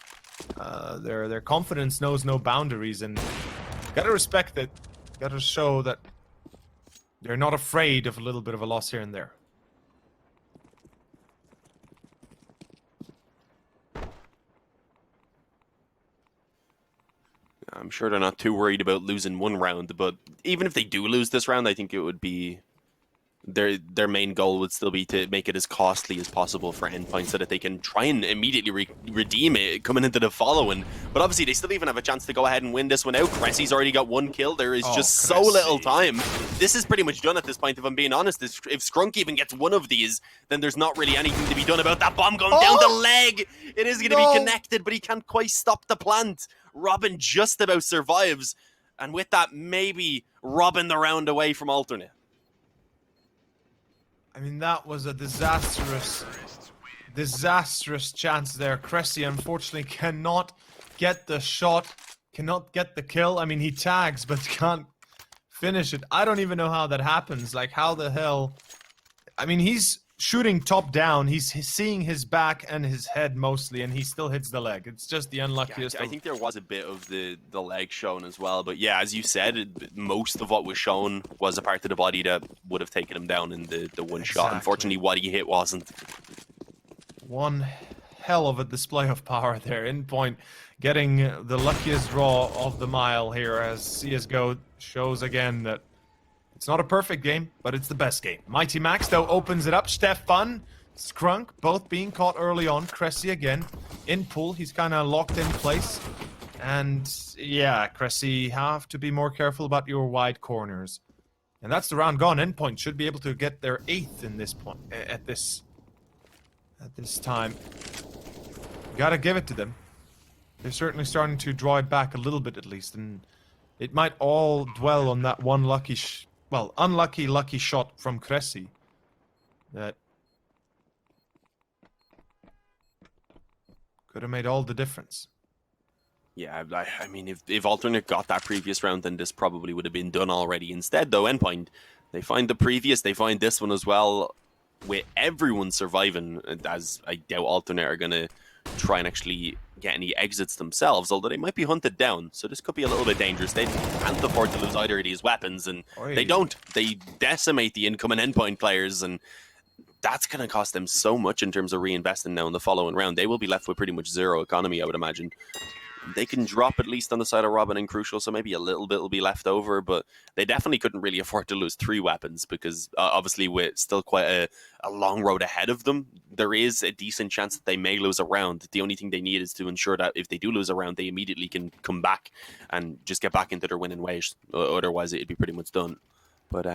Their confidence knows no boundaries. And gotta respect that. Gotta show that they're not afraid of a little bit of a loss here and there. I'm sure they're not too worried about losing one round, but even if they do lose this round, I think it would be their main goal would still be to make it as costly as possible for Endpoint, so that they can try and immediately redeem it coming into the following. But obviously, they still even have a chance to go ahead and win this one out. Cressy's already got 1 kill. There is just so little time. This is pretty much done at this point, if I'm being honest. If Skrunk even gets one of these, then there's not really anything to be done about that bomb going down the leg. It is going to be connected, but he can't quite stop the plant. Robin just about survives, and with that, maybe robbing the round away from alternate. I mean, that was a disastrous chance there. Cressy, unfortunately, cannot get the shot, cannot get the kill. I mean, he tags, but can't finish it. I don't even know how that happens. Like, how the hell... I mean, he's shooting top down. He's seeing his back and his head mostly, and he still hits the leg. It's just the unluckiest. Yeah, I think there was a bit of the leg shown as well, but yeah, as you said, most of what was shown was a part of the body that would have taken him down in the one shot. Unfortunately, what he hit wasn't. One hell of a display of power there. Endpoint getting the luckiest draw of the mile here, as CSGO shows again that it's not a perfect game, but it's the best game. Mighty Max, though, opens it up. Stefan, Skrunk, both being caught early on. Cressy again. In pool, he's kind of locked in place. And yeah, Cressy, have to be more careful about your wide corners. And that's the round gone. Endpoint should be able to get their 8th in this point, at this time. Gotta give it to them. They're certainly starting to draw it back a little bit at least, and it might all dwell on that one lucky, unlucky lucky shot from Cressy that could have made all the difference. Yeah, I mean, if Alternate got that previous round, then this probably would have been done already. Instead, though, Endpoint, they find the previous, they find this one as well, with everyone surviving, as I doubt Alternate are going to try and actually get any exits themselves, although they might be hunted down, so this could be a little bit dangerous. They can't afford to lose either of these weapons, and they don't. They decimate the incoming Endpoint players, and that's going to cost them so much in terms of reinvesting now in the following round. They will be left with pretty much zero economy, I would imagine. They can drop at least on the side of Robin and Crucial, so maybe a little bit will be left over, but they definitely couldn't really afford to lose 3 weapons because obviously with still quite a long road ahead of them, there is a decent chance that they may lose a round. The only thing they need is to ensure that if they do lose a round, they immediately can come back and just get back into their winning ways. Otherwise, it'd be pretty much done. But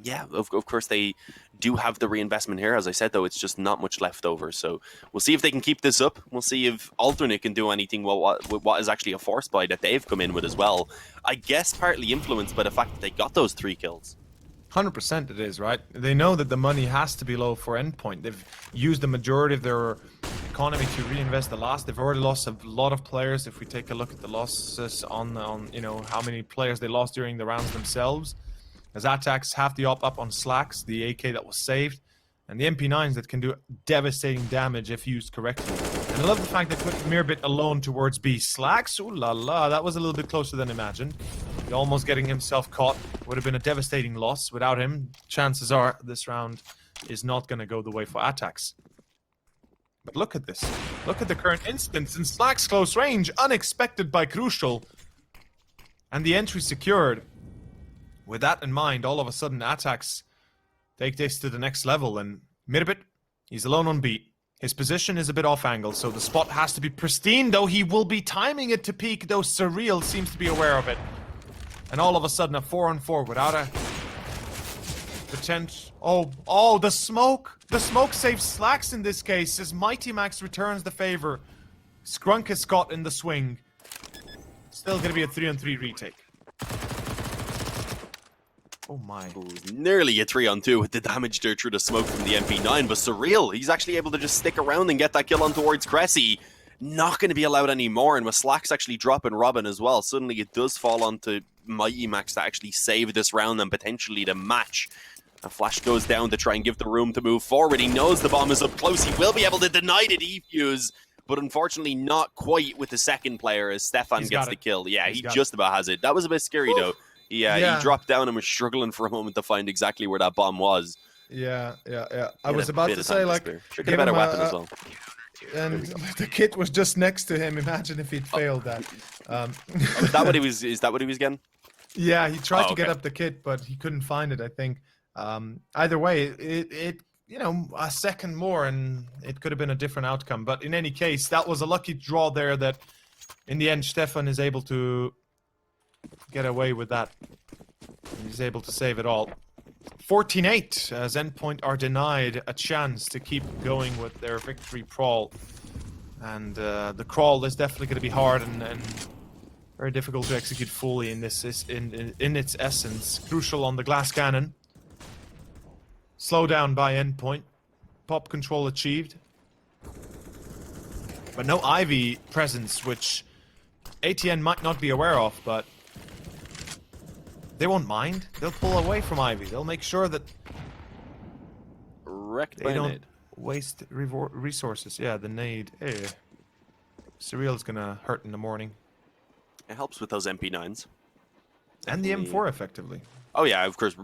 yeah, of course they do have the reinvestment here. As I said, though, it's just not much left over. So we'll see if they can keep this up. We'll see if Alternate can do anything with what is actually a force buy that they've come in with as well. I guess partly influenced by the fact that they got those 3 kills. 100% it is, right? They know that the money has to be low for Endpoint. They've used the majority of their economy to reinvest the last. They've already lost a lot of players. If we take a look at the losses on you know, how many players they lost during the rounds themselves. As aTTaX have the op up on Slacks, the AK that was saved, and the MP9s that can do devastating damage if used correctly. And I love the fact they put Mirbit alone towards B. Slacks, ooh la la, that was a little bit closer than imagined. Almost getting himself caught would have been a devastating loss. Without him, chances are this round is not going to go the way for aTTaX. But look at this. Look at the current instance in Slacks close range, unexpected by Crucial. And the entry secured. With that in mind, all of a sudden, aTTaX take this to the next level, and Mirbit, he's alone on B. His position is a bit off angle, so the spot has to be pristine, though he will be timing it to peek, though Surreal seems to be aware of it. And all of a sudden, a 4-on-4 without a potential. Oh, the smoke! The smoke saves Slacks in this case, as Mighty Max returns the favor. Skrunk is caught in the swing. Still gonna be a 3-on-3 retake. Oh my. Nearly a 3-on-2 with the damage there through the smoke from the MP9, but Surreal, he's actually able to just stick around and get that kill on towards Cressy. Not going to be allowed anymore, and with Slacks actually dropping Robin as well, suddenly it does fall onto Mighty Max to actually save this round and potentially the match. A flash goes down to try and give the room to move forward. He knows the bomb is up close. He will be able to deny the defuse, but unfortunately not quite with the second player as Stefan gets the kill. Yeah, he just about has it. That was a bit scary though. Yeah, he dropped down and was struggling for a moment to find exactly where that bomb was. Yeah. I was about to say, like, should get a better weapon as well. And the kit was just next to him. Imagine if he'd failed that. Is that what he was? Is that what he was getting? Yeah, he tried to get up the kit, but he couldn't find it, I think. Either way, it you know, a second more, and it could have been a different outcome. But in any case, that was a lucky draw there. That in the end, Stefan is able to get away with that. He's able to save it all. 14-8 as Endpoint are denied a chance to keep going with their victory crawl. And the crawl is definitely going to be hard and very difficult to execute fully in this in its essence. Crucial on the glass cannon. Slow down by Endpoint. Pop control achieved. But no Ivy presence, which ATN might not be aware of, but they won't mind. They'll pull away from Ivy. They'll make sure that they don't waste resources. Yeah, the nade. Hey. Surreal's gonna hurt in the morning. It helps with those MP9s. And the M4, effectively. Oh yeah, of course.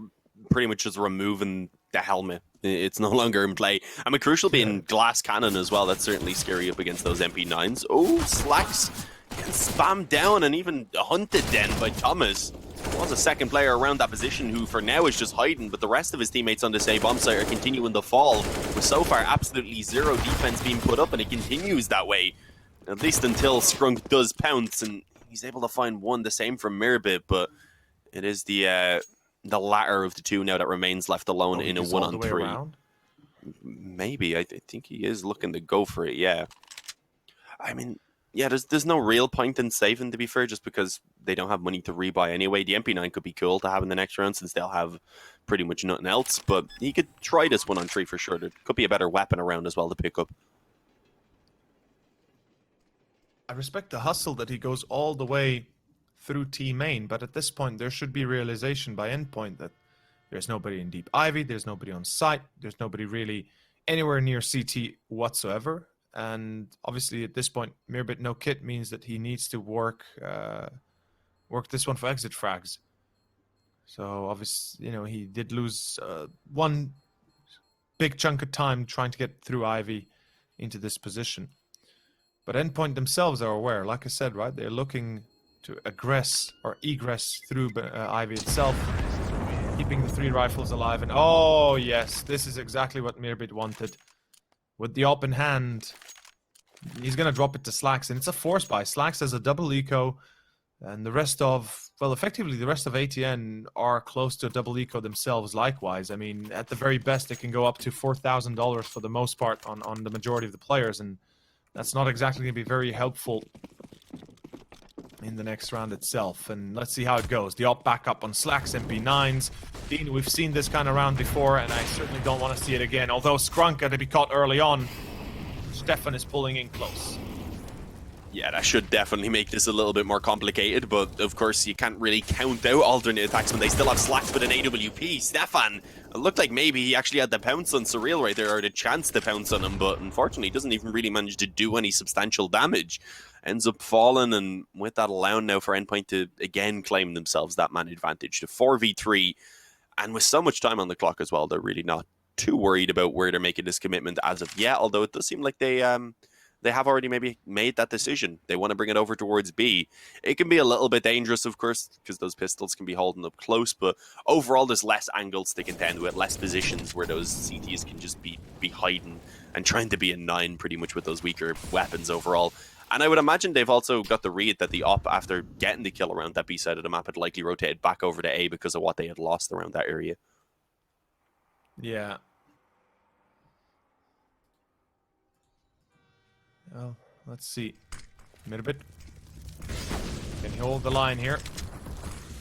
Pretty much just removing the helmet It's no longer in play. I mean, Crucial being glass cannon as well, that's certainly scary up against those MP9s. Oh, Slacks getting spammed down and even hunted then by Thomas. There was a second player around that position who for now is just hiding, but the rest of his teammates on this A bomb site are continuing the fall, with so far absolutely zero defense being put up, and it continues that way. At least until Scrunk does pounce, and he's able to find one, the same from Mirabit, but it is the latter of the two now that remains left alone in a 1-on-3. Maybe. I think he is looking to go for it, yeah. I mean, yeah, there's no real point in saving, to be fair, just because they don't have money to rebuy anyway. The MP9 could be cool to have in the next round since they'll have pretty much nothing else, but he could try this 1-on-3 for sure. There could be a better weapon around as well to pick up. I respect the hustle that he goes all the way through T main, but at this point there should be realization by Endpoint that there's nobody in deep Ivy, there's nobody on site, there's nobody really anywhere near CT whatsoever. And obviously at this point, Mirabit no kit means that he needs to work this one for exit frags. So obviously, you know, he did lose one big chunk of time trying to get through Ivy into this position. But Endpoint themselves are aware, like I said, right? They're looking to aggress or egress through Ivy itself, keeping the 3 rifles alive. And oh yes, this is exactly what Mirabit wanted. With the op in hand, he's going to drop it to Slacks, and it's a force buy. Slacks has a double eco, and the rest of, well, effectively the rest of ATN are close to a double eco themselves likewise. I mean, at the very best, they can go up to $4,000 for the most part on the majority of the players, and that's not exactly going to be very helpful in the next round itself. And let's see how it goes. The op back up on Slacks, MP9s. Dean, we've seen this kind of round before, and I certainly don't want to see it again. Although Scrunk had to be caught early on, Stefan is pulling in close. Yeah, that should definitely make this a little bit more complicated, but of course you can't really count out alternate attacks when they still have Slacks with an AWP. Stefan, it looked like maybe he actually had the pounce on Surreal right there, or the chance to pounce on him, but unfortunately he doesn't even really manage to do any substantial damage. Ends up falling, and with that allowing now for Endpoint to again claim themselves that man advantage to 4v3, and with so much time on the clock as well, they're really not too worried about where they're making this commitment as of yet, although it does seem like they have already maybe made that decision. They want to bring it over towards B. It can be a little bit dangerous, of course, because those pistols can be holding up close, but overall there's less angles to contend with, less positions where those CTs can just be hiding and trying to be a 9 pretty much with those weaker weapons overall. And I would imagine they've also got the read that the op, after getting the kill around that B side of the map, had likely rotated back over to A because of what they had lost around that area. Yeah. Well, let's see. Mirabit. Can he hold the line here?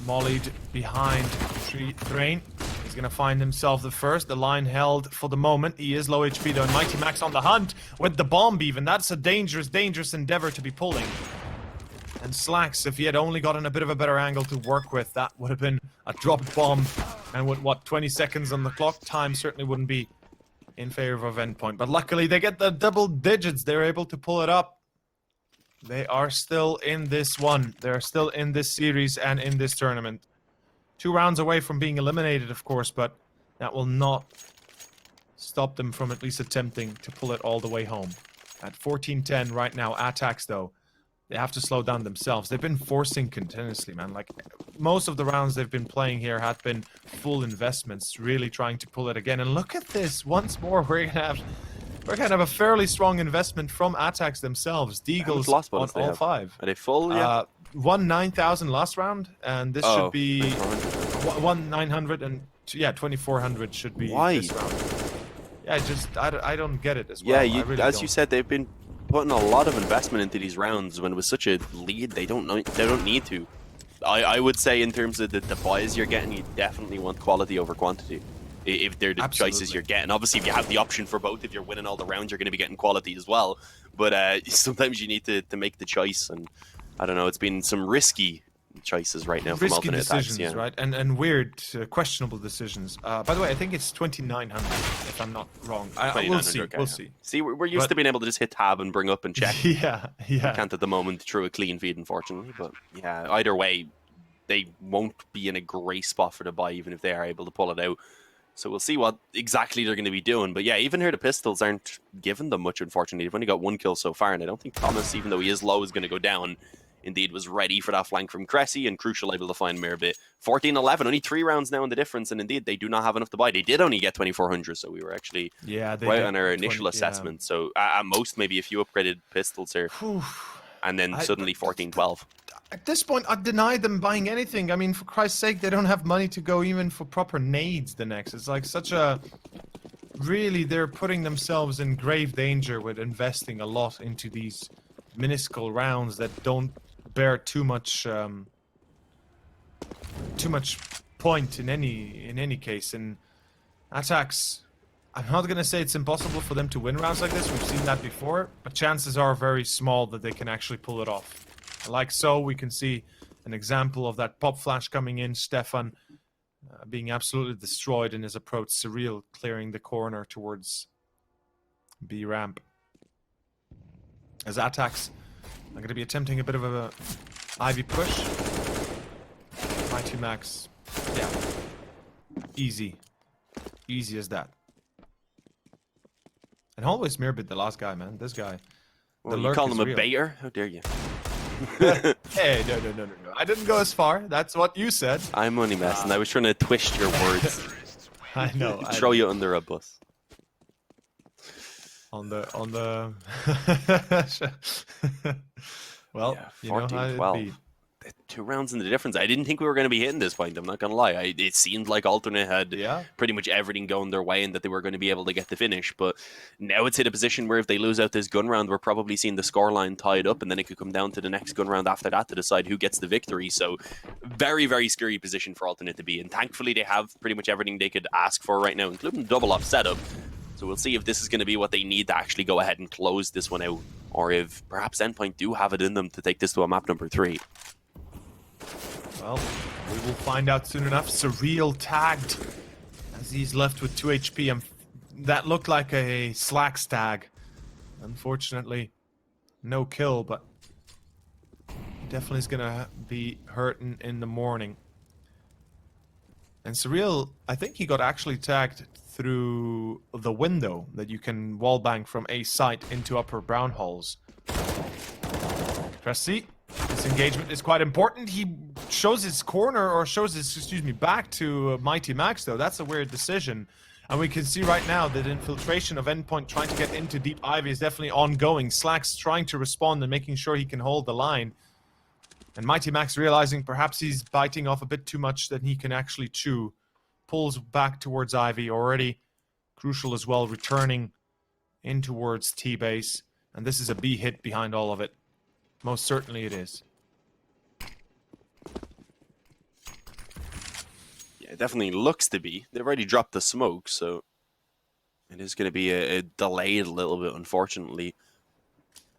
Mollied behind Thrain. He's going to find himself the first. The line held for the moment. He is low HP though. Mighty Max on the hunt with the bomb even. That's a dangerous, dangerous endeavor to be pulling. And Slacks, if he had only gotten a bit of a better angle to work with, that would have been a dropped bomb. And with, what, 20 seconds on the clock, time certainly wouldn't be in favor of Endpoint. But luckily, they get the double digits. They're able to pull it up. They are still in this one. They're still in this series and in this tournament. 2 rounds away from being eliminated, of course, but that will not stop them from at least attempting to pull it all the way home. At 14-10 right now, aTTaX, though, they have to slow down themselves. They've been forcing continuously, man. Like, most of the rounds they've been playing here have been full investments, really trying to pull it again. And look at this. Once more, we're gonna have a fairly strong investment from aTTaX themselves. Deagles on all 5. Are they full? Yeah. 9,000 last round, and this should be 900, and yeah, 2,400 should be this round. Yeah, I don't get it as well. Yeah, as you said, they've been putting a lot of investment into these rounds when with such a lead they don't need to. I would say in terms of the buys you're getting, you definitely want quality over quantity. If they're the choices you're getting. Obviously, if you have the option for both, if you're winning all the rounds, you're going to be getting quality as well. But sometimes you need to make the choice, and I don't know, it's been some risky choices right now from alternate decisions, attacks, yeah. Right? And weird, questionable decisions. By the way, I think it's 2,900, if I'm not wrong. We'll see. Okay, we'll see. See, we're used to being able to just hit tab and bring up and check. Yeah. We can't at the moment through a clean feed, unfortunately. But yeah, either way, they won't be in a great spot for the buy, even if they are able to pull it out. So we'll see what exactly they're going to be doing. But yeah, even here the pistols aren't giving them much, unfortunately. They've only got 1 kill so far, and I don't think Thomas, even though he is low, is going to go down. Indeed, was ready for that flank from Cressy, and Crucial able to find Mirbit. 14-11, only 3 rounds now in the difference, and indeed, they do not have enough to buy. They did only get 2,400, so we were actually right on our initial assessment. So at most, maybe a few upgraded pistols here, and then suddenly 14-12. At this point, I deny them buying anything. I mean, for Christ's sake, they don't have money to go even for proper nades the next. It's like such a... Really, they're putting themselves in grave danger with investing a lot into these minuscule rounds that don't bear too much point in any case. And aTTaX, I'm not going to say it's impossible for them to win rounds like this. We've seen that before, but chances are very small that they can actually pull it off. Like so, we can see an example of that pop flash coming in. Stefan being absolutely destroyed in his approach. Surreal clearing the corner towards B ramp. As aTTaX are going to be attempting a bit of a Ivy push. aTTaX, yeah, easy as that. And always Mirbit, the last guy, man. This guy. Well, you call him a baiter? How dare you? Hey, no. I didn't go as far. That's what you said. I'm only messing. I was trying to twist your words. I know. Throw you under a bus. On the well, yeah, you know how it'd be. 2 rounds in the difference. I didn't think we were going to be hitting this point. I'm not going to lie. It seemed like Alternate had pretty much everything going their way and that they were going to be able to get the finish. But now it's hit a position where if they lose out this gun round, we're probably seeing the scoreline tied up, and then it could come down to the next gun round after that to decide who gets the victory. So very, very scary position for Alternate to be in. Thankfully, they have pretty much everything they could ask for right now, including the double up setup. So we'll see if this is going to be what they need to actually go ahead and close this one out, or if perhaps Endpoint do have it in them to take this to a map number 3. Well, we will find out soon enough. Surreal tagged as he's left with 2 HP, and that looked like a Slacks tag. Unfortunately, no kill, but he definitely is gonna be hurting in the morning. And Surreal, I think he got actually tagged through the window that you can wallbang from a site into upper brown holes. Press C. This engagement is quite important. He shows his corner, or shows his, back to Mighty Max, though. That's a weird decision. And we can see right now that infiltration of Endpoint trying to get into Deep Ivy is definitely ongoing. Slacks trying to respond and making sure he can hold the line. And Mighty Max realizing perhaps he's biting off a bit too much than he can actually chew. Pulls back towards Ivy already. Crucial as well, returning in towards T-base. And this is a B hit behind all of it. Most certainly it is. Yeah, it definitely looks to be. They've already dropped the smoke, so it is going to be a delayed a little bit, unfortunately.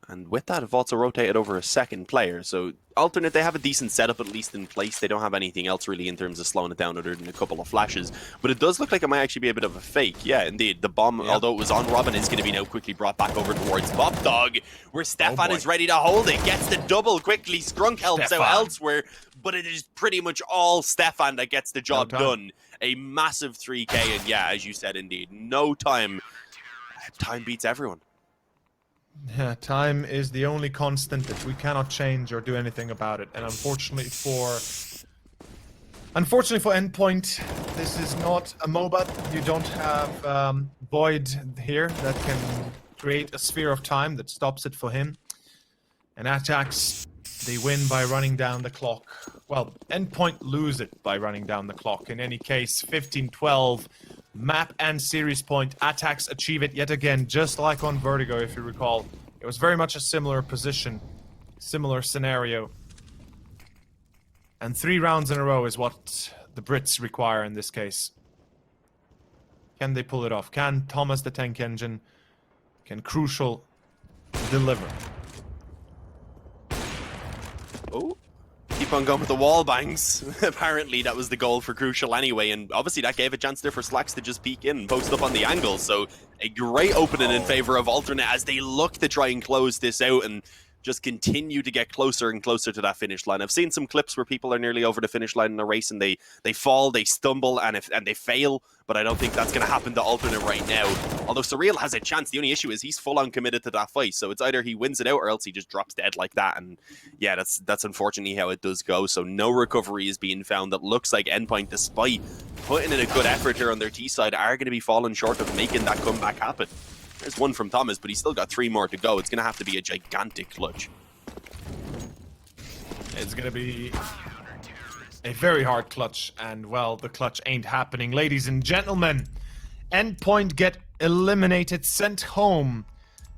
And with that, I've also rotated over a second player. So Alternate, they have a decent setup at least in place. They don't have anything else really in terms of slowing it down other than a couple of flashes. But it does look like it might actually be a bit of a fake. Yeah, indeed. The bomb, although it was on Robin, is going to be now quickly brought back over towards Bob Dog, where Stefan is ready to hold it. Gets the double quickly. Scrunk helps out elsewhere. But it is pretty much all Stefan that gets the job done. A massive 3K. And yeah, as you said, indeed, no time. Time beats everyone. Yeah, time is the only constant that we cannot change or do anything about it. And unfortunately for Endpoint, this is not a MOBA. You don't have Void here that can create a sphere of time that stops it for him. And aTTaX, they win by running down the clock. Well, Endpoint lose it by running down the clock. In any case, 15-12. Map and series point. aTTaX achieve it yet again, just like on Vertigo, if you recall. It was very much a similar position, similar scenario. And 3 rounds in a row is what the Brits require in this case. Can they pull it off? Can Thomas the Tank Engine, can Crucial deliver? Oh. Keep on going with the wall bangs. Apparently that was the goal for Crucial anyway, and obviously that gave a chance there for Slacks to just peek in and post up on the angle, so a great opening in favor of Alternate as they look to try and close this out, and just continue to get closer and closer to that finish line. I've seen some clips where people are nearly over the finish line in a race and they fall, they stumble, and they fail, but I don't think that's going to happen to Alternate right now. Although Surreal has a chance, the only issue is he's full-on committed to that fight, so it's either he wins it out or else he just drops dead like that, and yeah, that's unfortunately how it does go. So no recovery is being found. That looks like Endpoint, despite putting in a good effort here on their T side, are going to be falling short of making that comeback happen. There's one from Thomas, but he's still got 3 more to go. It's going to have to be a gigantic clutch. It's going to be a very hard clutch, and well, the clutch ain't happening. Ladies and gentlemen, Endpoint get eliminated, sent home